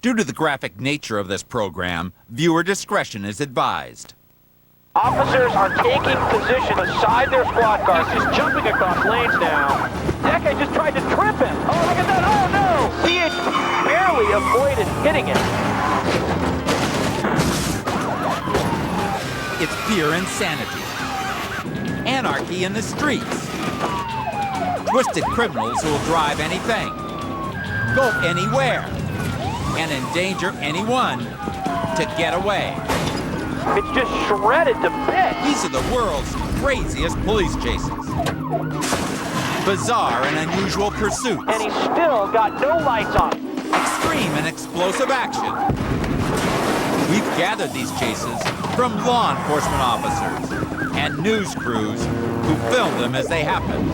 Due to the graphic nature of this program, viewer discretion is advised. Officers are taking position beside their squad cars. He's just jumping across lanes now. That guy just tried to trip him. Oh, look at that. Oh, no. He had barely avoided hitting it. It's pure insanity. Anarchy in the streets. Twisted criminals who will drive anything, go anywhere, and endanger anyone to get away. It's just shredded to bits. These are the world's craziest police chases. Bizarre and unusual pursuits. And he's still got no lights on. Extreme and explosive action. We've gathered these chases from law enforcement officers and news crews who film them as they happen,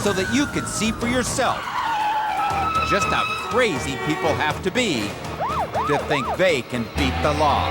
so that you can see for yourself just how crazy people have to be to think they can beat the law.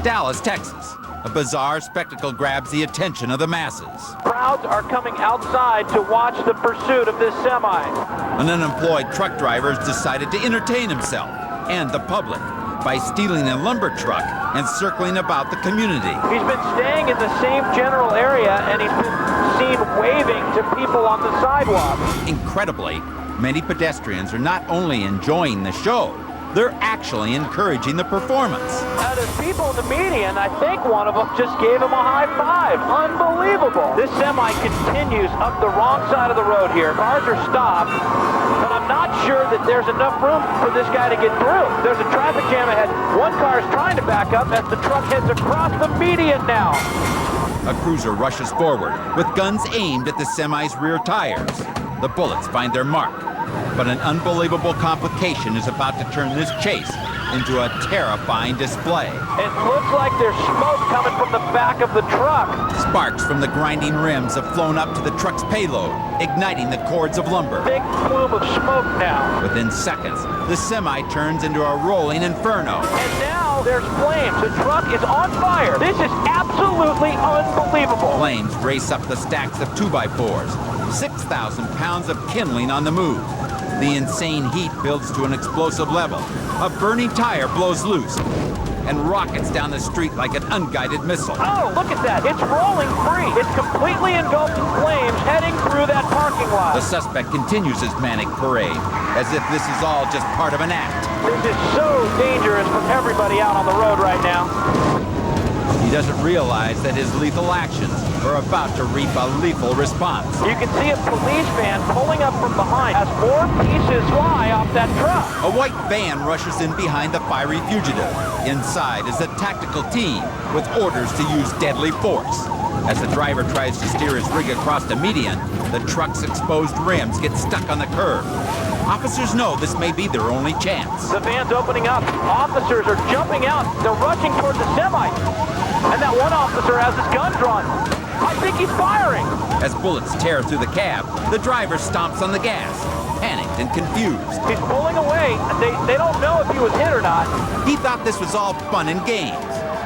Dallas, Texas. A bizarre spectacle grabs the attention of the masses. Crowds are coming outside to watch the pursuit of this semi. An unemployed truck driver has decided to entertain himself and the public by stealing a lumber truck and circling about the community. He's been staying in the same general area, and he's been seen waving to people on the sidewalk. Incredibly, many pedestrians are not only enjoying the show, they're actually encouraging the performance. There's people in the median. I think one of them just gave him a high five. Unbelievable. This semi continues up the wrong side of the road here. Cars are stopped, but I'm not sure that there's enough room for this guy to get through. There's a traffic jam ahead. One car is trying to back up as the truck heads across the median now. A cruiser rushes forward with guns aimed at the semi's rear tires. The bullets find their mark. But an unbelievable complication is about to turn this chase into a terrifying display. It looks like there's smoke coming from the back of the truck. Sparks from the grinding rims have flown up to the truck's payload, igniting the cords of lumber. Big plume of smoke now. Within seconds, the semi turns into a rolling inferno. And now there's flames. The truck is on fire. This is absolutely unbelievable. Flames race up the stacks of 2x4s. 6,000 pounds of kindling on the move. The insane heat builds to an explosive level. A burning tire blows loose and rockets down the street like an unguided missile. Oh, look at that. It's rolling free. It's completely engulfed in flames heading through that parking lot. The suspect continues his manic parade, as if this is all just part of an act. This is so dangerous for everybody out on the road right now. He doesn't realize that his lethal actions are about to reap a lethal response. You can see a police van pulling up from behind as more pieces fly off that truck. A white van rushes in behind the fiery fugitive. Inside is a tactical team with orders to use deadly force. As the driver tries to steer his rig across the median, the truck's exposed rims get stuck on the curb. Officers know this may be their only chance. The van's opening up. Officers are jumping out. They're rushing towards the semi. And that one officer has his gun drawn. I think he's firing. As bullets tear through the cab, the driver stomps on the gas, panicked and confused. He's pulling away. They don't know if he was hit or not. He thought this was all fun and games,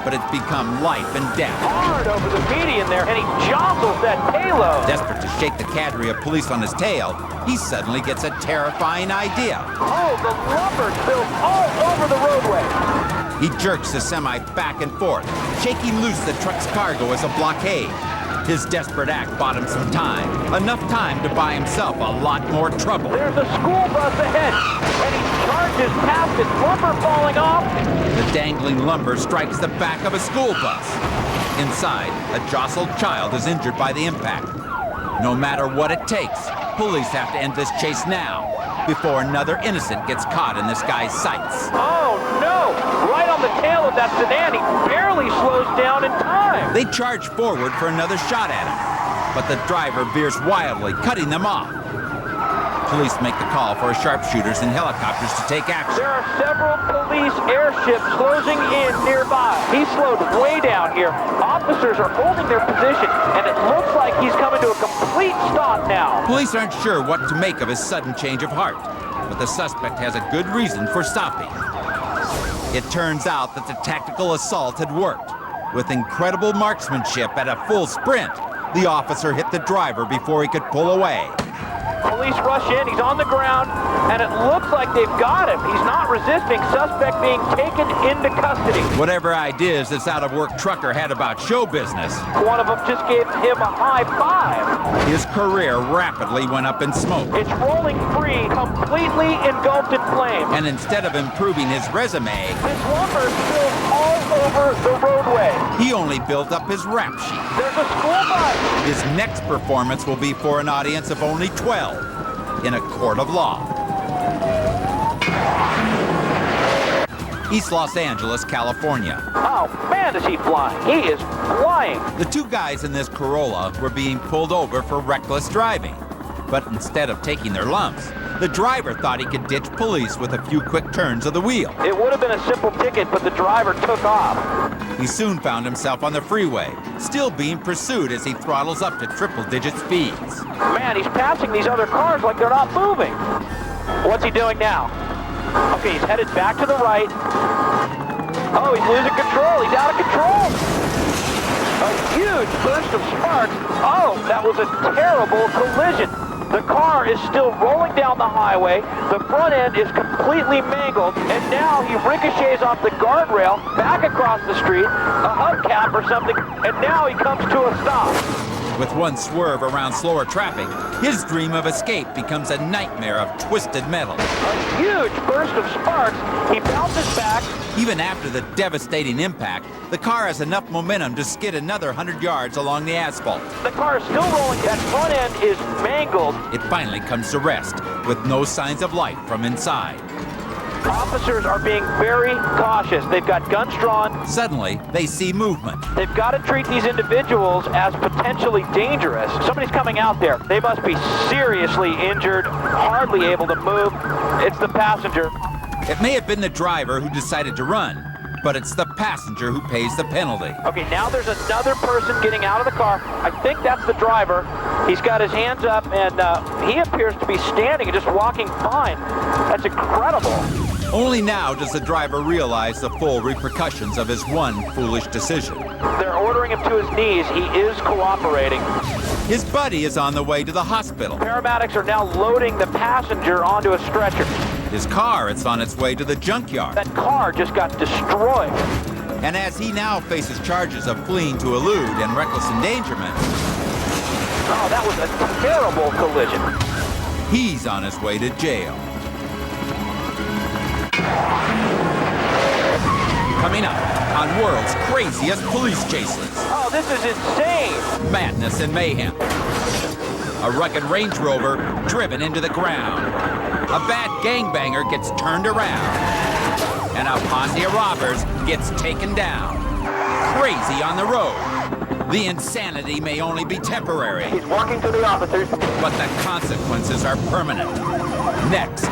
but it's become life and death. Hard over the median there, and he jostles that payload. Desperate to shake the cadre of police on his tail, he suddenly gets a terrifying idea. Oh, the lumber spills all over the roadway. He jerks the semi back and forth, shaking loose the truck's cargo as a blockade. His desperate act bought him some time, enough time to buy himself a lot more trouble. There's a school bus ahead, and he charges past it, lumber falling off. The dangling lumber strikes the back of a school bus. Inside, a jostled child is injured by the impact. No matter what it takes, police have to end this chase now, before another innocent gets caught in this guy's sights. Oh no! Right on the tail of that sedan, he barely slows down in time. They charge forward for another shot at him, but the driver veers wildly, cutting them off. Police make the call for sharpshooters and helicopters to take action. There are several police airships closing in nearby. He slowed way down here. officers are holding their position, and it looks like he's coming to a complete stop now. Police aren't sure what to make of his sudden change of heart, but the suspect has a good reason for stopping. It turns out that the tactical assault had worked. With incredible marksmanship at a full sprint, the officer hit the driver before he could pull away. Police rush in, he's on the ground, and it looks like they've got him. He's not resisting, suspect being taken into custody. Whatever ideas this out-of-work trucker had about show business, One of them just gave him a high five. his career rapidly went up in smoke. It's rolling free, completely engulfed in flames. And instead of improving his resume, His lumber spills all over the roadway. he only built up his rap sheet. There's a school bus. His next performance will be for an audience of only 12 in a court of law. East Los Angeles, California. Oh, man, is he flying. He is flying. The two guys in this Corolla were being pulled over for reckless driving. But instead of taking their lumps, the driver thought he could ditch police with a few quick turns of the wheel. It would have been a simple ticket, but the driver took off. He soon found himself on the freeway, still being pursued as he throttles up to triple-digit speeds. Man, he's passing these other cars like they're not moving. What's he doing now? Okay, he's headed back to the right. Oh, he's losing control. He's out of control. A huge burst of sparks. Oh, that was a terrible collision. The car is still rolling down the highway. The front end is completely mangled. And now he ricochets off the guardrail, back across the street, a hubcap or something, and now he comes to a stop. With one swerve around slower traffic, his dream of escape becomes a nightmare of twisted metal. A huge burst of sparks. He bounces back. Even after the devastating impact, the car has enough momentum to skid another 100 yards along the asphalt. The car is still rolling. That front end is mangled. It finally comes to rest, with no signs of life from inside. Officers are being very cautious. They've got guns drawn. Suddenly, they see movement. They've got to treat these individuals as potentially dangerous. Somebody's coming out there. They must be seriously injured, hardly able to move. It's the passenger. It may have been the driver who decided to run, but it's the passenger who pays the penalty. Okay, now there's another person getting out of the car. I think that's the driver. He's got his hands up, and he appears to be standing and just walking fine. That's incredible. Only now does the driver realize the full repercussions of his one foolish decision. They're ordering him to his knees. He is cooperating. His buddy is on the way to the hospital. Paramedics are now loading the passenger onto a stretcher. His car is on its way to the junkyard. That car just got destroyed. And as he now faces charges of fleeing to elude and reckless endangerment, Oh, that was a terrible collision. he's on his way to jail. Coming up on World's Craziest Police Chases. Oh, this is insane. Madness and mayhem. A rugged Range Rover driven into the ground. A bad gangbanger gets turned around. And a posse of robbers gets taken down. Crazy on the road. The insanity may only be temporary, He's walking to the officers. but the consequences are permanent. Next.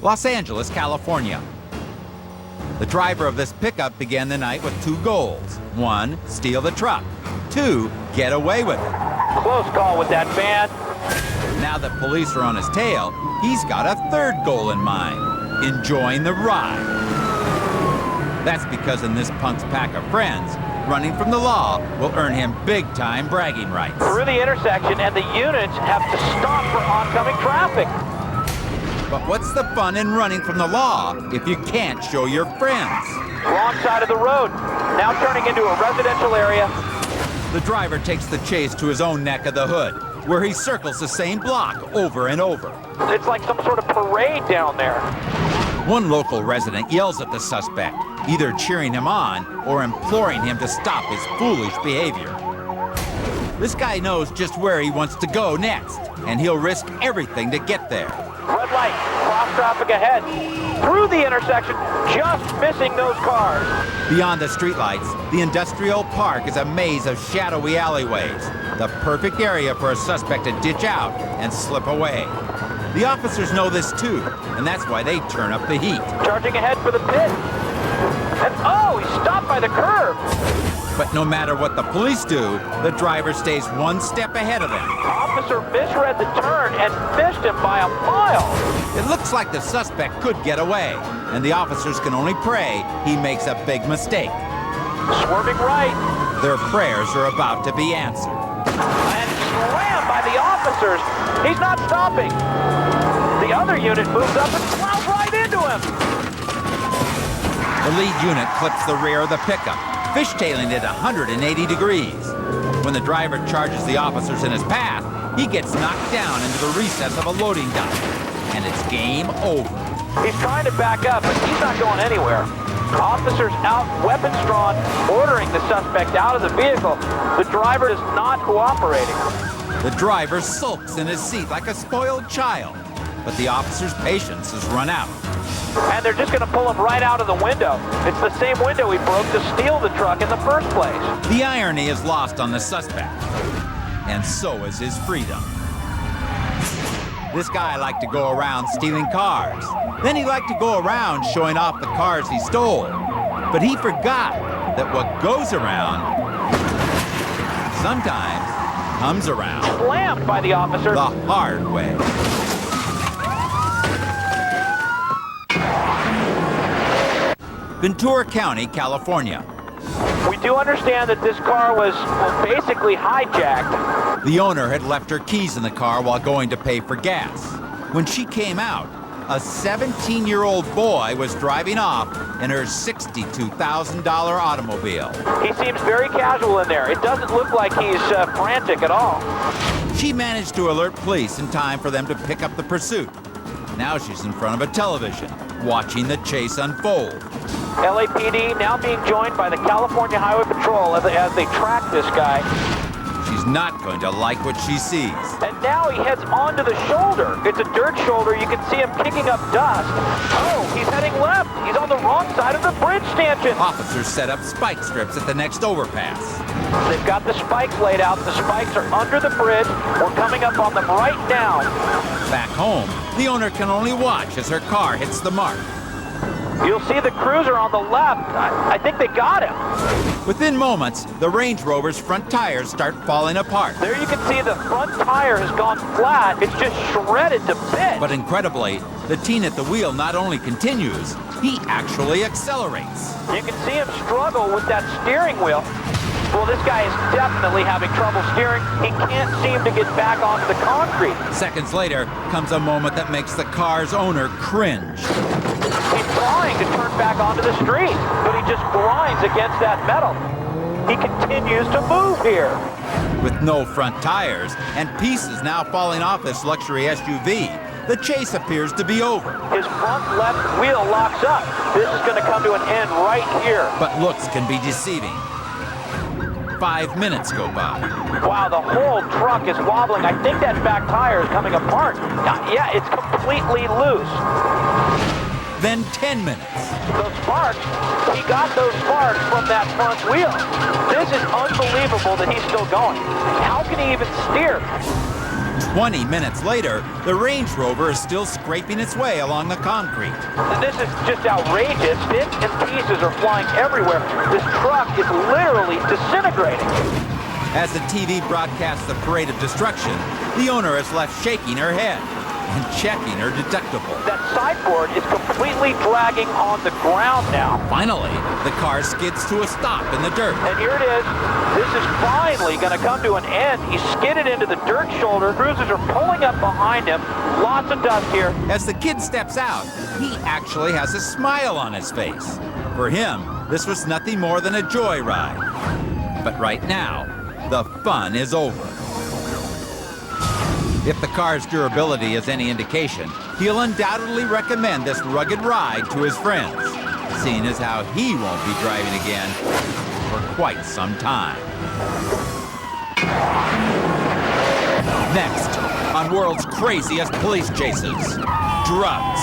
Los Angeles, California. The driver of this pickup began the night with two goals. 1, steal the truck. 2, get away with it. Close call with that van. Now that police are on his tail, he's got a third goal in mind: enjoying the ride. That's because in this punk's pack of friends, running from the law will earn him big-time bragging rights. Through the intersection, and the units have to stop for oncoming traffic. But what's the fun in running from the law if you can't show your friends? Wrong side of the road. Now turning into a residential area. The driver takes the chase to his own neck of the hood, where he circles the same block over and over. It's like some sort of parade down there. One local resident yells at the suspect, either cheering him on or imploring him to stop his foolish behavior. This guy knows just where he wants to go next, and he'll risk everything to get there. Red light, cross traffic ahead. Through the intersection, just missing those cars. Beyond the streetlights, the industrial park is a maze of shadowy alleyways, the perfect area for a suspect to ditch out and slip away. The officers know this too, and that's why they turn up the heat. Charging ahead for the pit. And oh, he stopped by the curb. But no matter what the police do, the driver stays one step ahead of them. Officer misread the turn and missed him by a mile. It looks like the suspect could get away, and the officers can only pray he makes a big mistake. Swerving right. Their prayers are about to be answered. And slammed by the officers. He's not stopping. The other unit moves up and plows right into him. The lead unit clips the rear of the pickup, fishtailing it 180 degrees. When the driver charges the officers in his path, he gets knocked down into the recess of a loading dock, and it's game over. He's trying to back up, but he's not going anywhere. Officers out, weapons drawn, ordering the suspect out of the vehicle. The driver is not cooperating. The driver sulks in his seat like a spoiled child, but the officer's patience has run out. And they're just going to pull him right out of the window. It's the same window he broke to steal the truck in the first place. The irony is lost on the suspect, and so is his freedom. This guy liked to go around stealing cars. Then he liked to go around showing off the cars he stole. But he forgot that what goes around sometimes comes around. Slammed by the officer. The hard way. Ventura County, California. We do understand that this car was basically hijacked. The owner had left her keys in the car while going to pay for gas. When she came out, a 17-year-old boy was driving off in her $62,000 automobile. He seems very casual in there. It doesn't look like he's frantic at all. She managed to alert police in time for them to pick up the pursuit. Now she's in front of a television, watching the chase unfold. LAPD now being joined by the California Highway Patrol as they track this guy. She's not going to like what she sees. And now he heads onto the shoulder. It's a dirt shoulder. You can see him kicking up dust. Oh, he's heading left. He's on the wrong side of the bridge stanchion. Officers set up spike strips at the next overpass. They've got the spikes laid out. The spikes are under the bridge. We're coming up on them right now. Back home, the owner can only watch as her car hits the mark. You'll see the cruiser on the left. I think they got him. Within moments, the Range Rover's front tires start falling apart. There you can see the front tire has gone flat. It's just shredded to bits. But incredibly, the teen at the wheel not only continues, he actually accelerates. You can see him struggle with that steering wheel. Well, this guy is definitely having trouble steering. He can't seem to get back onto the concrete. Seconds later comes a moment that makes the car's owner cringe. He's trying to turn back onto the street, but he just grinds against that metal. He continues to move here. With no front tires and pieces now falling off this luxury SUV, the chase appears to be over. His front left wheel locks up. This is going to come to an end right here. But looks can be deceiving. 5 minutes go by. Wow, the whole truck is wobbling. I think that back tire is coming apart. Yeah, it's completely loose. Then 10 minutes. Those sparks, he got those sparks from that front wheel. This is unbelievable that he's still going. How can he even steer? 20 minutes later, the Range Rover is still scraping its way along the concrete. This is just outrageous. Bits and pieces are flying everywhere. This truck is literally disintegrating. As the TV broadcasts the parade of destruction, the owner is left shaking her head and checking her deductible. That sideboard is completely dragging on the ground now. Finally, the car skids to a stop in the dirt. And here it is. This is finally going to come to an end. He skidded into the dirt shoulder. Cruisers are pulling up behind him. Lots of dust here. As the kid steps out, he actually has a smile on his face. For him, this was nothing more than a joyride. But right now, the fun is over. If the car's durability is any indication, he'll undoubtedly recommend this rugged ride to his friends, seeing as how he won't be driving again for quite some time. Next, on world's craziest police chases, drugs,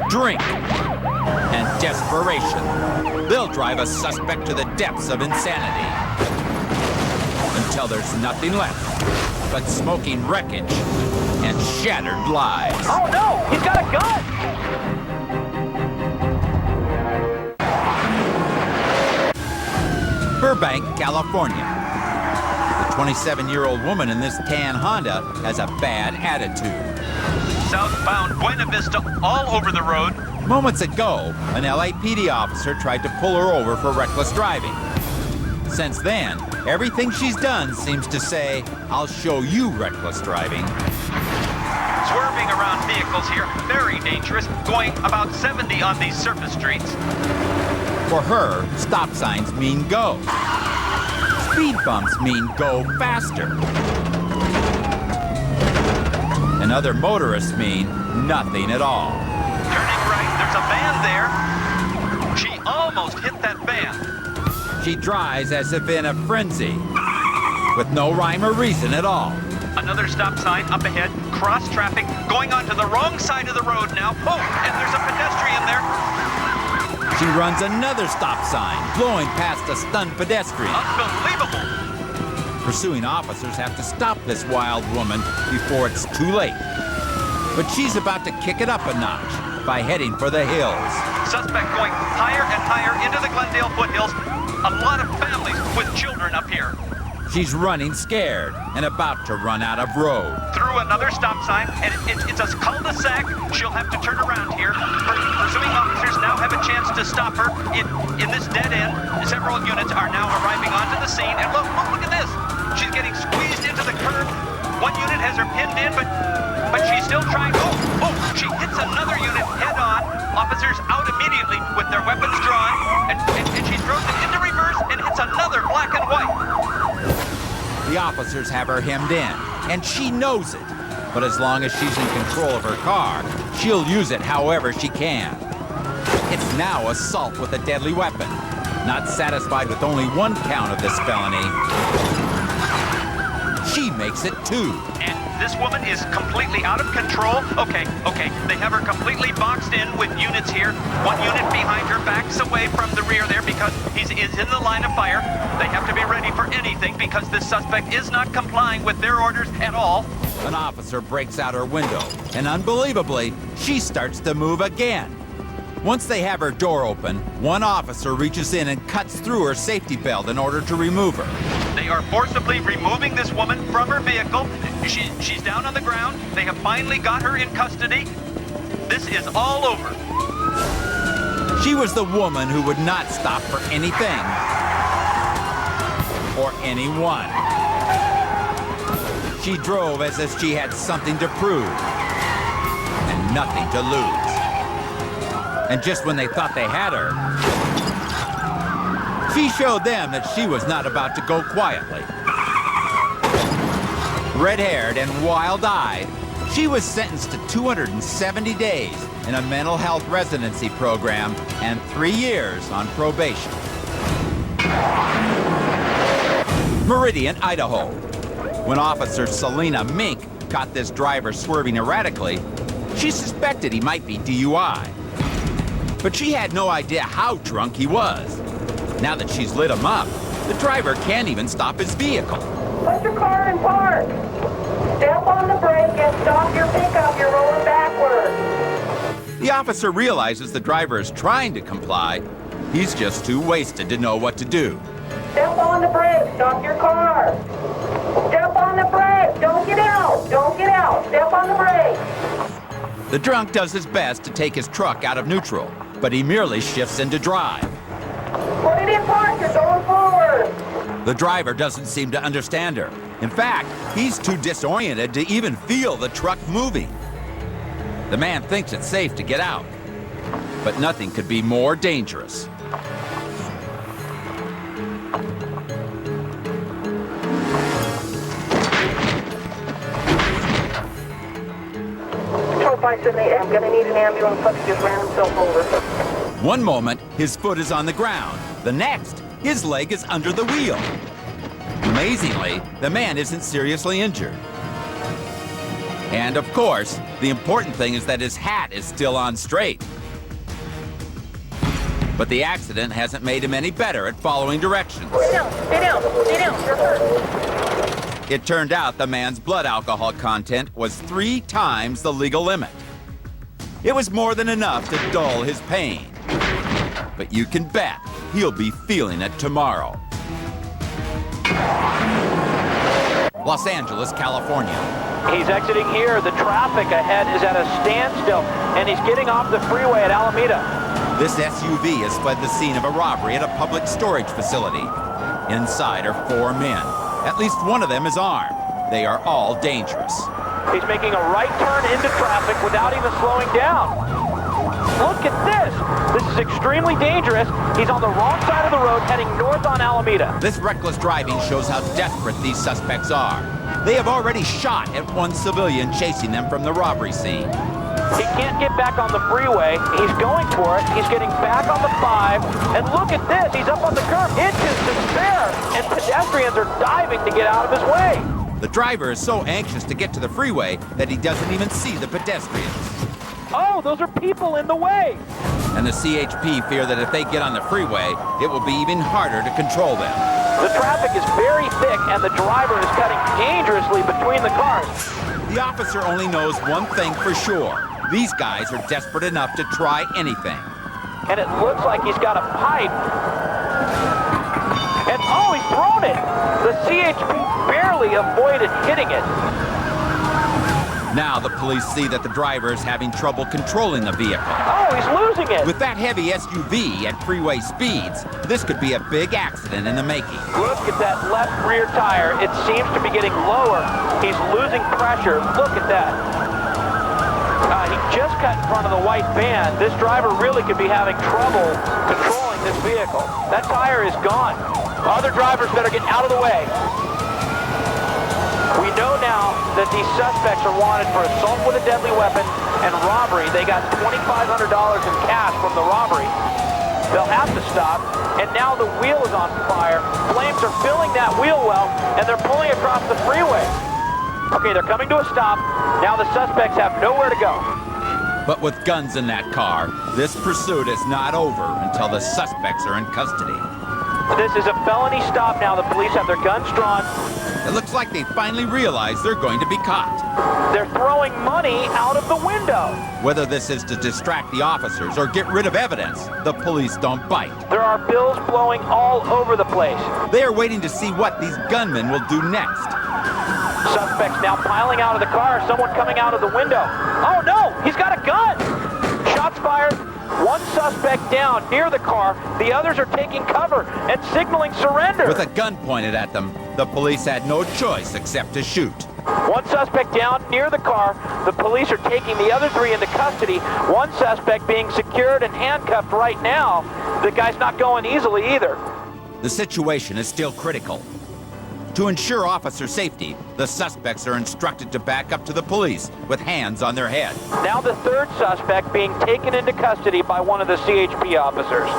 drink, and desperation. They'll drive a suspect to the depths of insanity until there's nothing left but smoking wreckage and shattered lives. Oh no, he's got a gun! Burbank, California. The 27-year-old woman in this tan Honda has a bad attitude. Southbound Buena Vista all over the road. Moments ago, an LAPD officer tried to pull her over for reckless driving. Since then, everything she's done seems to say, "I'll show you reckless driving." Swerving around vehicles here, very dangerous, going about 70 on these surface streets. For her, stop signs mean go. Speed bumps mean go faster. And other motorists mean nothing at all. Turning right, there's a van there. She almost hit that van. She drives as if in a frenzy, with no rhyme or reason at all. Another stop sign up ahead, cross traffic, going onto the wrong side of the road now. Oh, and there's a pedestrian there. She runs another stop sign, blowing past a stunned pedestrian. Unbelievable. Pursuing officers have to stop this wild woman before it's too late. But she's about to kick it up a notch by heading for the hills. Suspect going higher and higher into the Glendale foothills. A lot of families with children up here. She's running scared and about to run out of road. Through another stop sign, and it's a cul-de-sac. She'll have to turn around here. Pursuing officers now have a chance to stop her in this dead end. Several units are now arriving onto the scene, and look at this. She's getting squeezed into the curb. One unit has her pinned in, but she's still trying. Oh, she hits another unit head on. Officers out immediately with their weapons drawn, and she throws it into reverse and hits another black and white. The officers have her hemmed in, and she knows it. But as long as she's in control of her car, she'll use it however she can. It's now assault with a deadly weapon. Not satisfied with only one count of this felony, she makes it 2. And this woman is completely out of control. Okay, they have her completely boxed in with units here. One unit behind her backs away from the rear there because he's in the line of fire. They have to be ready for anything because this suspect is not complying with their orders at all. An officer breaks out her window, and unbelievably, she starts to move again. Once they have her door open, one officer reaches in and cuts through her safety belt in order to remove her. They are forcibly removing this woman from her vehicle. She's down on the ground. They have finally got her in custody. This is all over. She was the woman who would not stop for anything or anyone. She drove as if she had something to prove and nothing to lose. And just when they thought they had her, she showed them that she was not about to go quietly. Red-haired and wild-eyed, she was sentenced to 270 days in a mental health residency program and 3 years on probation. Meridian, Idaho. When Officer Selena Mink caught this driver swerving erratically, she suspected he might be DUI. But she had no idea how drunk he was. Now that she's lit him up, the driver can't even stop his vehicle. Put your car in park. Step on the brake and stop your pickup. You're rolling backwards. The officer realizes the driver is trying to comply. He's just too wasted to know what to do. Step on the brake. Stop your car. Step on the brake. Don't get out. Don't get out. Step on the brake. The drunk does his best to take his truck out of neutral, but he merely shifts into drive. Put it in park. You're going forward. The driver doesn't seem to understand her. In fact, he's too disoriented to even feel the truck moving. The man thinks it's safe to get out, but nothing could be more dangerous. Patrol 578, I'm going to need an ambulance. Let's just ran himself over. One moment, his foot is on the ground. The next, his leg is under the wheel. Amazingly, the man isn't seriously injured. And of course, the important thing is that his hat is still on straight. But the accident hasn't made him any better at following directions. Stay down. Stay down. Stay down. You're hurt. It turned out the man's blood alcohol content was 3 times the legal limit. It was more than enough to dull his pain. But you can bet he'll be feeling it tomorrow. Los Angeles, California. He's exiting here. The traffic ahead is at a standstill, and he's getting off the freeway at Alameda. This SUV has fled the scene of a robbery at a public storage facility. Inside are 4 men. At least one of them is armed. They are all dangerous. He's making a right turn into traffic without even slowing down. Look at this. This is extremely dangerous. He's on the wrong side of the road heading north on Alameda. This reckless driving shows how desperate these suspects are. They have already shot at one civilian chasing them from the robbery scene. He can't get back on the freeway. He's going for it. He's getting back on the 5. And look at this. He's up on the curb. It's his despair. And pedestrians are diving to get out of his way. The driver is so anxious to get to the freeway that he doesn't even see the pedestrians. Oh, those are people in the way. And the CHP fear that if they get on the freeway, it will be even harder to control them. The traffic is very thick, and the driver is cutting dangerously between the cars. The officer only knows one thing for sure. These guys are desperate enough to try anything. And it looks like he's got a pipe. And oh, he's thrown it. The CHP barely avoided hitting it. Now the police see that the driver is having trouble controlling the vehicle. Oh, he's losing it. With that heavy SUV at freeway speeds, this could be a big accident in the making. Look at that left rear tire. It seems to be getting lower. He's losing pressure. Look at that. He just cut in front of the white van. This driver really could be having trouble controlling this vehicle. That tire is gone. Other drivers better get out of the way. We know now that these suspects are wanted for assault with a deadly weapon and robbery. They got $2,500 in cash from the robbery. They'll have to stop, and now the wheel is on fire. Flames are filling that wheel well, and they're pulling across the freeway. Okay, they're coming to a stop. Now the suspects have nowhere to go. But with guns in that car, this pursuit is not over until the suspects are in custody. This is a felony stop now. The police have their guns drawn. It looks like they finally realize they're going to be caught. They're throwing money out of the window. Whether this is to distract the officers or get rid of evidence, the police don't bite. There are bills blowing all over the place. They are waiting to see what these gunmen will do next. Suspects now piling out of the car. Someone coming out of the window. Oh no, he's got a gun. Shots fired. One suspect down near the car. The others are taking cover and signaling surrender. With a gun pointed at them, the police had no choice except to shoot. One suspect down near the car. The police are taking the other 3 into custody. One suspect being secured and handcuffed right now. The guy's not going easily either. The situation is still critical. To ensure officer safety, the suspects are instructed to back up to the police with hands on their head. Now the 3rd suspect being taken into custody by one of the CHP officers.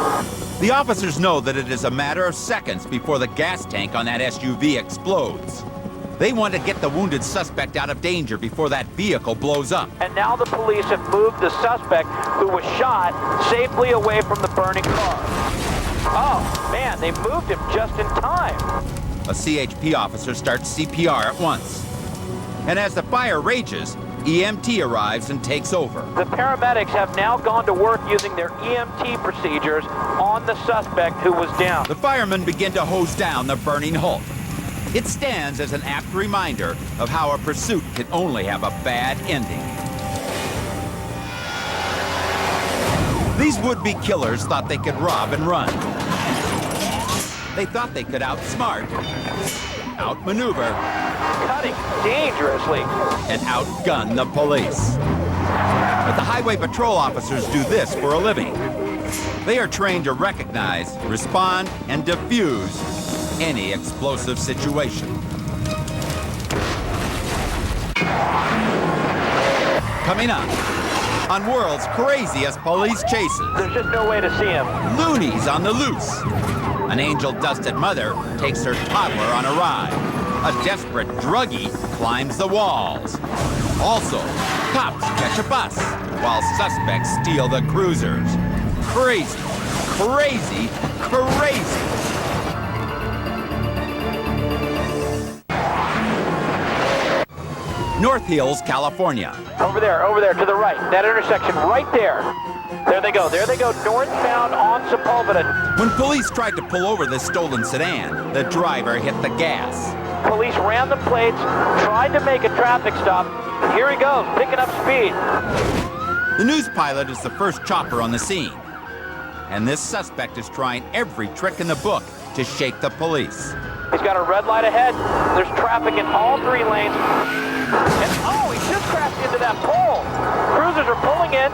The officers know that it is a matter of seconds before the gas tank on that SUV explodes. They want to get the wounded suspect out of danger before that vehicle blows up. And now the police have moved the suspect who was shot safely away from the burning car. Oh, man, they moved him just in time. A CHP officer starts CPR at once. And as the fire rages, EMT arrives and takes over. The paramedics have now gone to work using their EMT procedures on the suspect who was down. The firemen begin to hose down the burning Hulk. It stands as an apt reminder of how a pursuit can only have a bad ending. These would-be killers thought they could rob and run. They thought they could outsmart, outmaneuver, Cutting dangerously, and outgun the police. But the highway patrol officers do this for a living. They are trained to recognize, respond, and defuse any explosive situation. Coming up, on world's craziest police chases, there's just no way to see him. loonies on the loose. An angel-dusted mother takes her toddler on a ride. A desperate druggie climbs the walls. Also, cops catch a bus while suspects steal the cruisers. Crazy, crazy, crazy. North Hills, California. Over there, to the right. That intersection right there. There they go, northbound on Sepulveda. When police tried to pull over the stolen sedan, the driver hit the gas. Police ran the plates, tried to make a traffic stop. Here he goes, picking up speed. The news pilot is the first chopper on the scene. And this suspect is trying every trick in the book to shake the police. He's got a red light ahead. There's traffic in all 3 lanes. And oh, he just crashed into that pole. Cruisers are pulling in.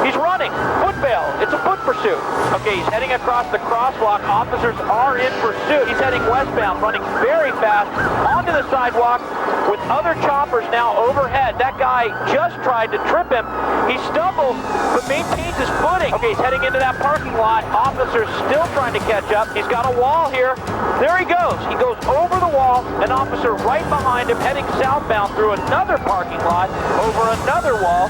He's running. Foot bail. It's a foot pursuit. Okay, he's heading across the crosswalk. Officers are in pursuit. He's heading westbound, running very fast onto the sidewalk with other choppers now overhead. That guy just tried to trip him. He stumbles, but maintains his footing. Okay, he's heading into that parking lot. Officers still trying to catch up. He's got a wall here. There he goes. He goes over the wall. An officer right behind him heading southbound through another parking lot, over another wall.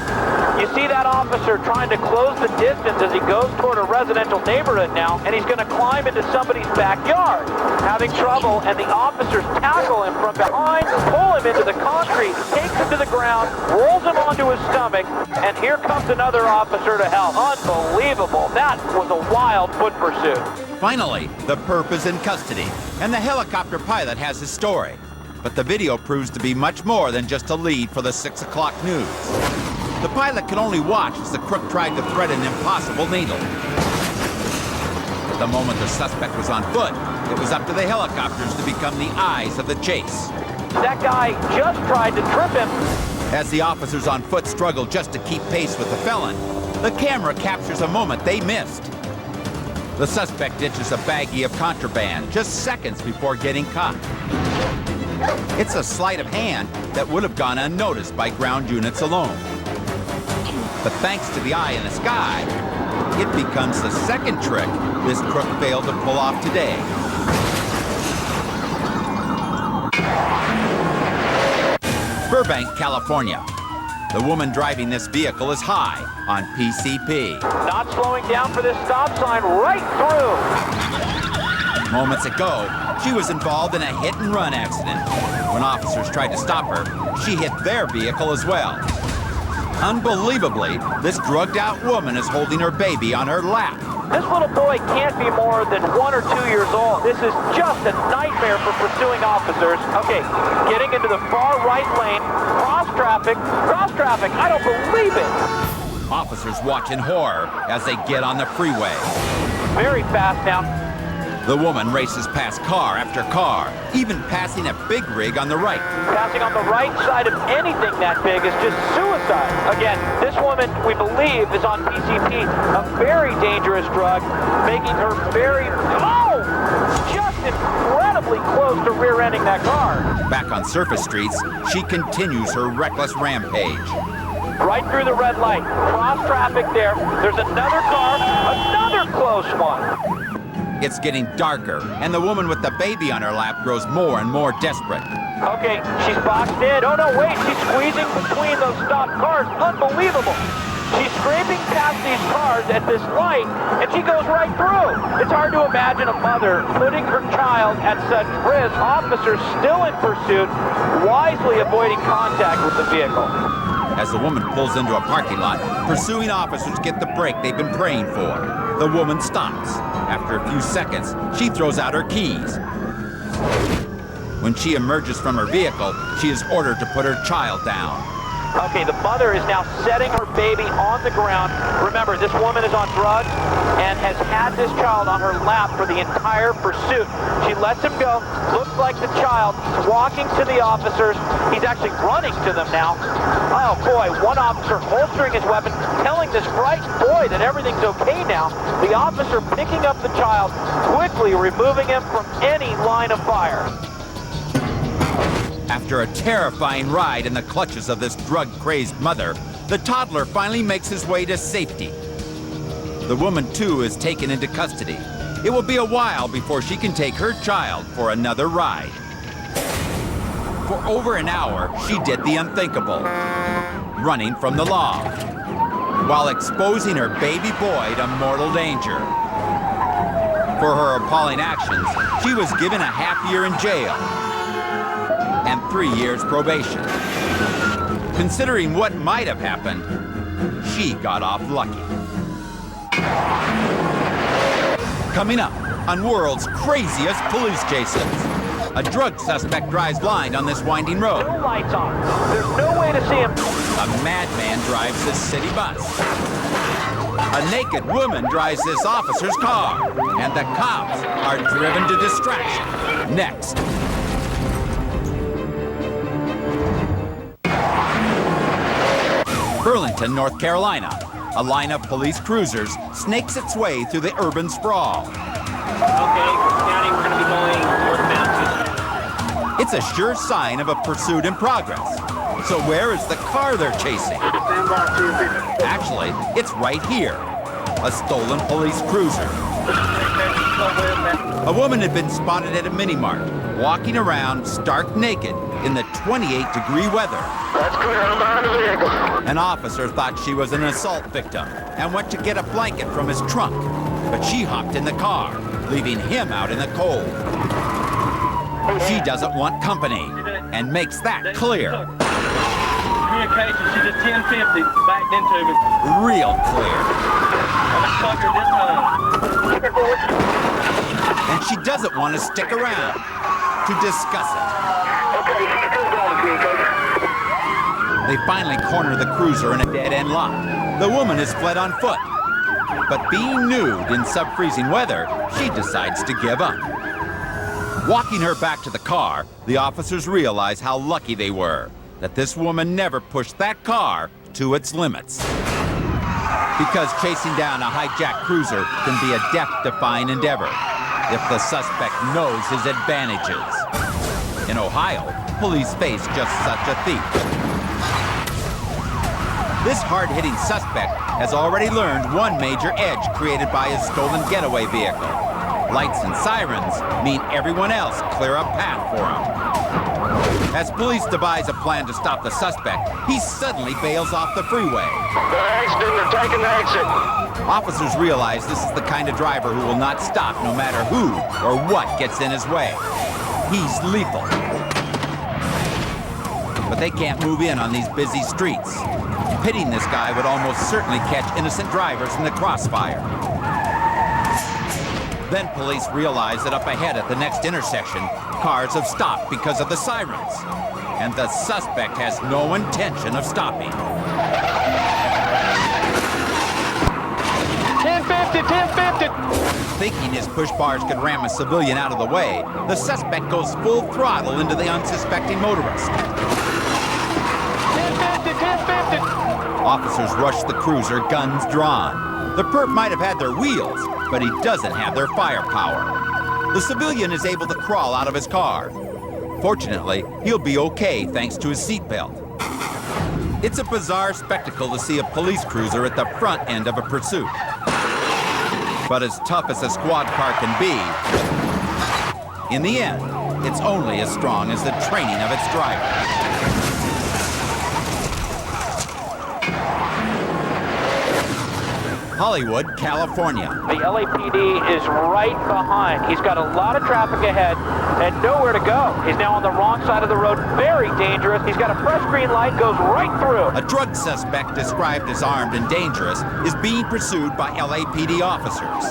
You see that officer trying to close the distance as he goes toward a residential neighborhood now, and he's going to climb into somebody's backyard. Having trouble, and the officers tackle him from behind, pull him into the concrete, takes him to the ground, rolls him onto his stomach, and here comes another officer to help. Unbelievable. That was a wild foot pursuit. Finally, the perp is in custody, and the helicopter pilot has his story. But the video proves to be much more than just a lead for the 6 o'clock news. The pilot could only watch as the crook tried to thread an impossible needle. The moment the suspect was on foot, it was up to the helicopters to become the eyes of the chase. That guy just tried to trip him. As the officers on foot struggle just to keep pace with the felon, the camera captures a moment they missed. The suspect ditches a baggie of contraband just seconds before getting caught. It's a sleight of hand that would have gone unnoticed by ground units alone. But thanks to the eye in the sky, it becomes the second trick this crook failed to pull off today. Burbank, California. The woman driving this vehicle is high on PCP. Not slowing down for this stop sign, right through. Moments ago, she was involved in a hit-and-run accident. When officers tried to stop her, she hit their vehicle as well. Unbelievably, this drugged-out woman is holding her baby on her lap. This little boy can't be more than 1 or 2 years old. This is just a nightmare for pursuing officers. Okay, getting into the far right lane, cross traffic, I don't believe it. Officers watch in horror as they get on the freeway. Very fast now. The woman races past car after car, even passing a big rig on the right. Passing on the right side of anything that big is just suicide. Again, this woman, we believe, is on PCP, a very dangerous drug, making her very, just incredibly close to rear-ending that car. Back on surface streets, she continues her reckless rampage. Right through the red light, cross traffic there. There's another car, another close one. It's getting darker, and the woman with the baby on her lap grows more and more desperate. Okay, she's boxed in. No, wait, she's squeezing between those stopped cars. Unbelievable. She's scraping past these cars at this light, and she goes right through. It's hard to imagine a mother putting her child at such risk. Officers still in pursuit, wisely avoiding contact with the vehicle. As the woman pulls into a parking lot, pursuing officers get the break they've been praying for. The woman stops. After a few seconds, she throws out her keys. When she emerges from her vehicle, she is ordered to put her child down. Okay, the mother is now setting her baby on the ground. Remember, this woman is on drugs and has had this child on her lap for the entire pursuit. She lets him go. Looks like the child is walking to the officers. He's actually running to them now. Oh boy, one officer holstering his weapon, telling this frightened boy that everything's okay now. The officer picking up the child, quickly removing him from any line of fire. After a terrifying ride in the clutches of this drug-crazed mother, the toddler finally makes his way to safety. The woman, too, is taken into custody. It will be a while before she can take her child for another ride. For over an hour, she did the unthinkable, running from the law, while exposing her baby boy to mortal danger. For her appalling actions, she was given a half year in jail. And 3 years probation. Considering what might have happened, she got off lucky. Coming up on world's craziest police chases, a drug suspect drives blind on this winding road. No lights on. There's no way to see him. A madman drives this city bus. A naked woman drives this officer's car. And the cops are driven to distraction. Next. Burlington, North Carolina. A line of police cruisers snakes its way through the urban sprawl. Okay, County, we're going to be going northbound. It's a sure sign of a pursuit in progress. So where is the car they're chasing? Actually, it's right here. A stolen police cruiser. A woman had been spotted at a mini-mart, walking around stark naked in the 28-degree weather. That's clear. I'm behind the vehicle. An officer thought she was an assault victim and went to get a blanket from his trunk. But she hopped in the car, leaving him out in the cold. She doesn't want company and makes that clear. Communication, she's at 1050, backed into me. Real clear. I'm a sucker this time. And she doesn't want to stick around to discuss it. Okay, still going, communication. They finally corner the cruiser in a dead-end lot. The woman has fled on foot. But being nude in sub-freezing weather, she decides to give up. Walking her back to the car, the officers realize how lucky they were that this woman never pushed that car to its limits. Because chasing down a hijacked cruiser can be a death-defying endeavor if the suspect knows his advantages. In Ohio, police face just such a thief. This hard-hitting suspect has already learned one major edge created by his stolen getaway vehicle. Lights and sirens mean everyone else clear a path for him. As police devise a plan to stop the suspect, he suddenly bails off the freeway. The accident, they're taking the exit. Officers realize this is the kind of driver who will not stop no matter who or what gets in his way. He's lethal. But they can't move in on these busy streets. Pitting this guy would almost certainly catch innocent drivers in the crossfire. Then police realize that up ahead at the next intersection, cars have stopped because of the sirens. And the suspect has no intention of stopping. 1050. Thinking his push bars could ram a civilian out of the way, the suspect goes full throttle into the unsuspecting motorist. 1050. Officers rush the cruiser, guns drawn. The perp might have had their wheels, but he doesn't have their firepower. The civilian is able to crawl out of his car. Fortunately, he'll be okay thanks to his seatbelt. It's a bizarre spectacle to see a police cruiser at the front end of a pursuit. But as tough as a squad car can be, in the end, it's only as strong as the training of its driver. Hollywood, California. The LAPD is right behind. He's got a lot of traffic ahead and nowhere to go. He's now on the wrong side of the road, very dangerous. He's got a fresh green light, goes right through. A drug suspect described as armed and dangerous is being pursued by LAPD officers.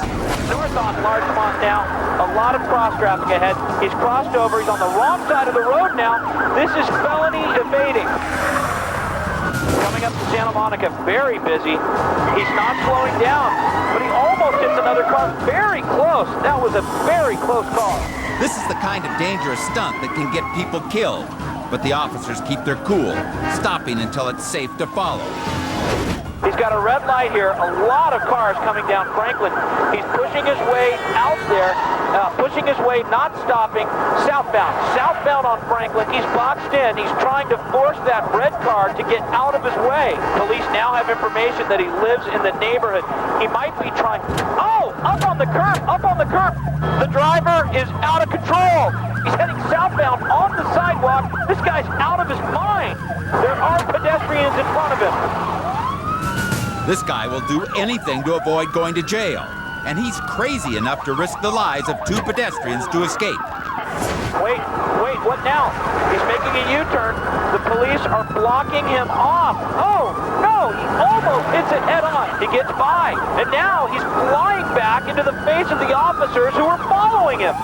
North on Larchmont now, a lot of cross traffic ahead. He's crossed over, he's on the wrong side of the road now. This is felony evading. Coming up to Santa Monica, very busy. He's not slowing down, but he almost hits another car. Very close. That was a very close call. This is the kind of dangerous stunt that can get people killed. But the officers keep their cool, stopping until it's safe to follow. He's got a red light here. A lot of cars coming down Franklin. He's pushing his way out there, pushing his way, not stopping, southbound. Southbound on Franklin. He's boxed in. He's trying to force that red car to get out of his way. Police now have information that he lives in the neighborhood. He might be trying... Oh! Up on the curb! Up on the curb! The driver is out of control. He's heading southbound on the sidewalk. This guy's out of his mind. There are pedestrians in front of him. This guy will do anything to avoid going to jail. And he's crazy enough to risk the lives of two pedestrians to escape. Wait, what now? He's making a U-turn. The police are blocking him off. Oh, no, he almost hits it head on. He gets by, and now he's flying back into the face of the officers who are following him.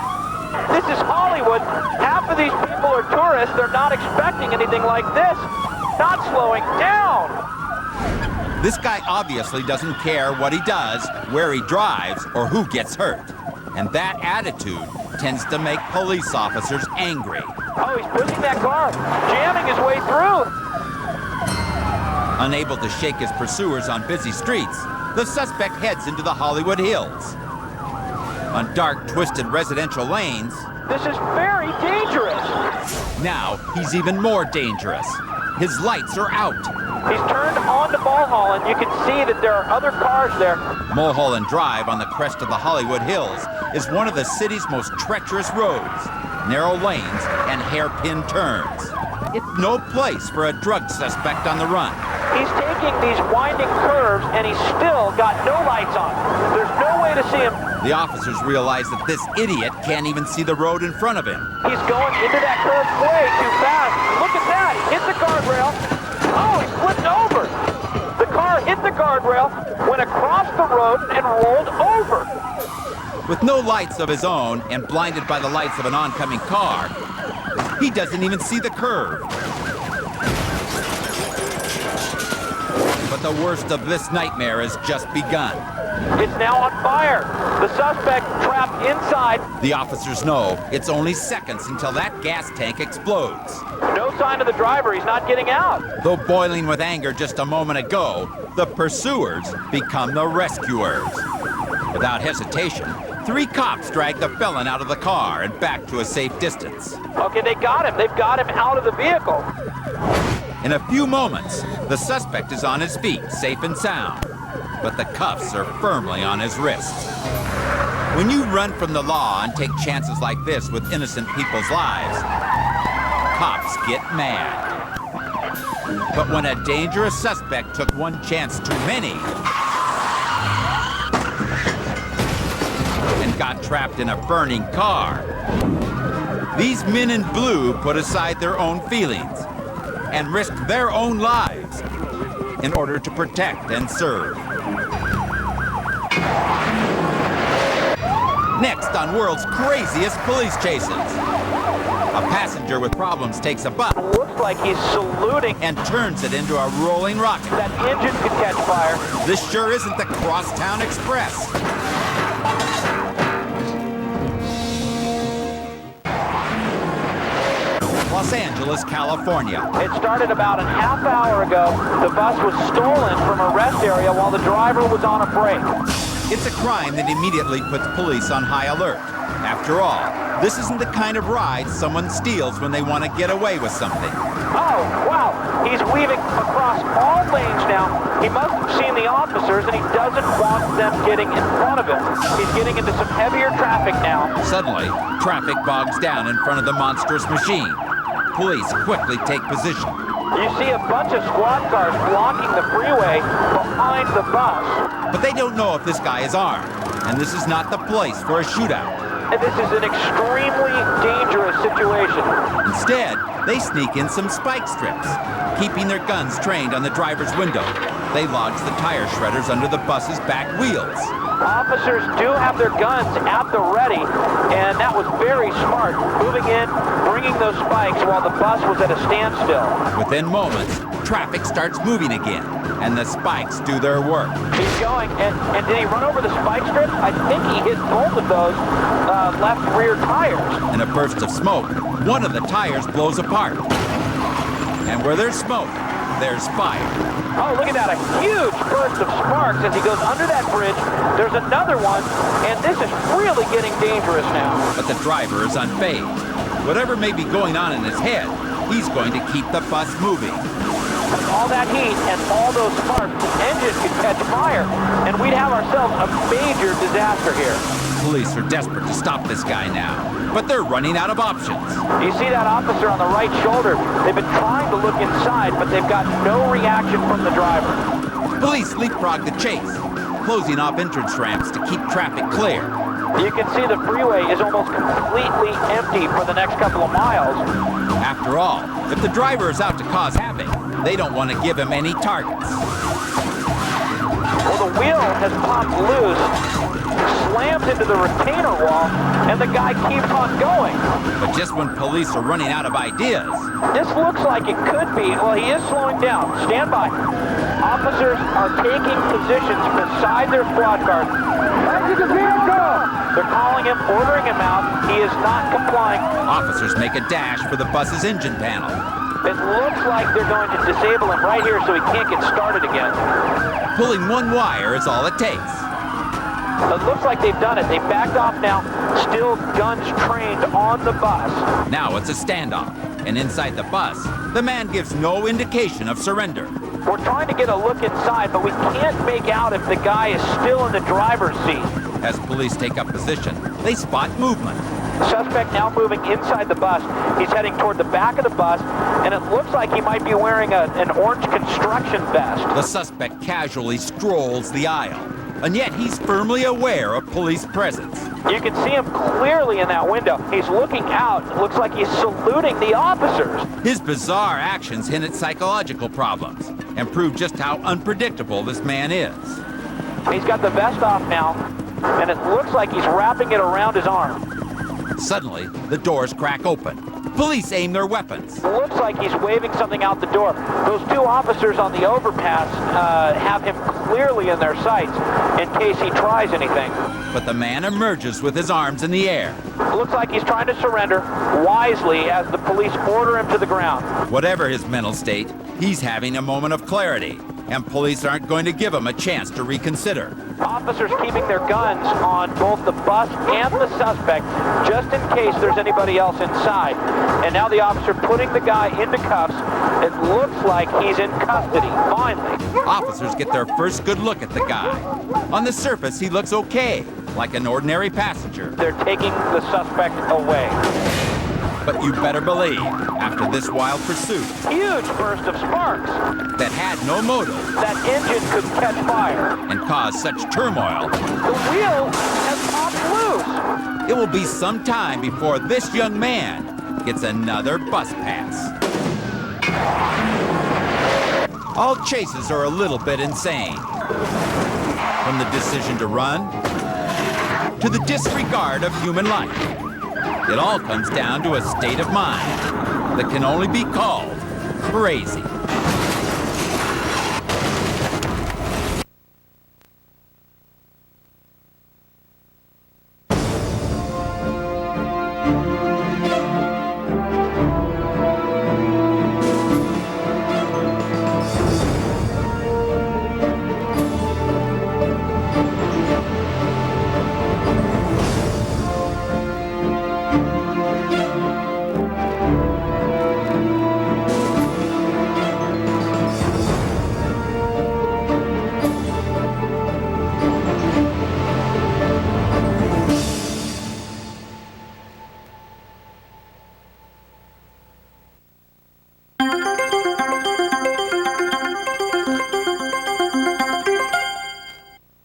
This is Hollywood. Half of these people are tourists. They're not expecting anything like this. Not slowing down. This guy obviously doesn't care what he does, where he drives, or who gets hurt. And that attitude tends to make police officers angry. Oh, he's pushing that car, jamming his way through. Unable to shake his pursuers on busy streets, the suspect heads into the Hollywood Hills. On dark, twisted residential lanes, This is very dangerous. now he's even more dangerous. His lights are out. He's turned onto Mulholland. You can see that there are other cars there. Mulholland Drive on the crest of the Hollywood Hills is one of the city's most treacherous roads. Narrow lanes and hairpin turns. It's no place for a drug suspect on the run. He's taking these winding curves, and he's still got no lights on. There's no way to see him. The officers realize that this idiot can't even see the road in front of him. He's going into that curve way too fast. Look at that. He hit the guardrail. Oh, he flipped over. The car hit the guardrail, went across the road, and rolled over. With no lights of his own and blinded by the lights of an oncoming car, he doesn't even see the curve. But the worst of this nightmare has just begun. It's now on fire. The suspect trapped inside. The officers know it's only seconds until that gas tank explodes. No sign of the driver. He's not getting out. Though boiling with anger just a moment ago, the pursuers become the rescuers. Without hesitation, 3 cops drag the felon out of the car and back to a safe distance. Okay, they got him. They've got him out of the vehicle. In a few moments, the suspect is on his feet, safe and sound. But the cuffs are firmly on his wrists. When you run from the law and take chances like this with innocent people's lives, cops get mad. But when a dangerous suspect took one chance too many and got trapped in a burning car, these men in blue put aside their own feelings and risked their own lives in order to protect and serve. Next on World's Craziest Police Chases, a passenger with problems takes a bus Looks like he's saluting. and turns it into a rolling rocket. That engine could catch fire. This sure isn't the Crosstown Express. Los Angeles, California. It started about a half hour ago. The bus was stolen from a rest area while the driver was on a break. It's a crime that immediately puts police on high alert. After all, this isn't the kind of ride someone steals when they want to get away with something. Oh, wow. He's weaving across all lanes now. He must have seen the officers, and he doesn't want them getting in front of him. He's getting into some heavier traffic now. Suddenly, traffic bogs down in front of the monstrous machine. Police quickly take position. You see a bunch of squad cars blocking the freeway behind the bus. But they don't know if this guy is armed, and this is not the place for a shootout. And this is an extremely dangerous situation. Instead, they sneak in some spike strips. Keeping their guns trained on the driver's window, they lodge the tire shredders under the bus's back wheels. Officers do have their guns at the ready, and that was very smart, moving in, bringing those spikes while the bus was at a standstill. Within moments, traffic starts moving again, and the spikes do their work. He's going, and did he run over the spike strips? I think he hit both of those left rear tires. In a burst of smoke, one of the tires blows apart. And where there's smoke, there's fire. Oh, look at that, a huge burst of sparks as he goes under that bridge. There's another one, and this is really getting dangerous now. But the driver is unfazed. Whatever may be going on in his head, he's going to keep the bus moving. With all that heat and all those sparks, the engine could catch fire, and we'd have ourselves a major disaster here. Police are desperate to stop this guy now, but they're running out of options. You see that officer on the right shoulder? They've been trying to look inside, but they've got no reaction from the driver. Police leapfrog the chase. closing off entrance ramps to keep traffic clear. You can see the freeway is almost completely empty for the next couple of miles. After all, if the driver is out to cause havoc, they don't want to give him any targets. Well, the wheel has popped loose, slams into the retainer wall, and the guy keeps on going. But just when police are running out of ideas, This looks like it could be. Well, he is slowing down. Stand by. Officers are taking positions beside their squad cars. Exit the vehicle! They're calling him, ordering him out. He is not complying. officers make a dash for the bus's engine panel. It looks like they're going to disable him right here so he can't get started again. Pulling one wire is all it takes. It looks like they've done it. They backed off now. Still guns trained on the bus. Now it's a standoff, and inside the bus, the man gives no indication of surrender. We're trying to get a look inside, but we can't make out if the guy is still in the driver's seat. As police take up position, they spot movement. Suspect now moving inside the bus. He's heading toward the back of the bus, and it looks like he might be wearing an orange construction vest. The suspect casually strolls the aisle, and yet he's firmly aware of police presence. You can see him clearly in that window. He's looking out. It looks like he's saluting the officers. His bizarre actions hint at psychological problems and prove just how unpredictable this man is. He's got the vest off now, and it looks like he's wrapping it around his arm. Suddenly, the doors crack open. Police aim their weapons. It looks like he's waving something out the door. Those two officers on the overpass have him clearly in their sights in case he tries anything. But the man emerges with his arms in the air. It looks like he's trying to surrender wisely as the police order him to the ground. Whatever his mental state, he's having a moment of clarity, and police aren't going to give him a chance to reconsider. Officers keeping their guns on both the bus and the suspect just in case there's anybody else inside. And now the officer putting the guy into cuffs. It looks like he's in custody, finally. Officers get their first good look at the guy. On the surface, he looks okay, like an ordinary passenger. They're taking the suspect away. But you better believe, after this wild pursuit Huge burst of sparks. that had no motive That engine could catch fire. and cause such turmoil, The wheel has popped loose. it will be some time before this young man gets another bus pass. All chases are a little bit insane. From the decision to run to the disregard of human life. It all comes down to a state of mind that can only be called crazy.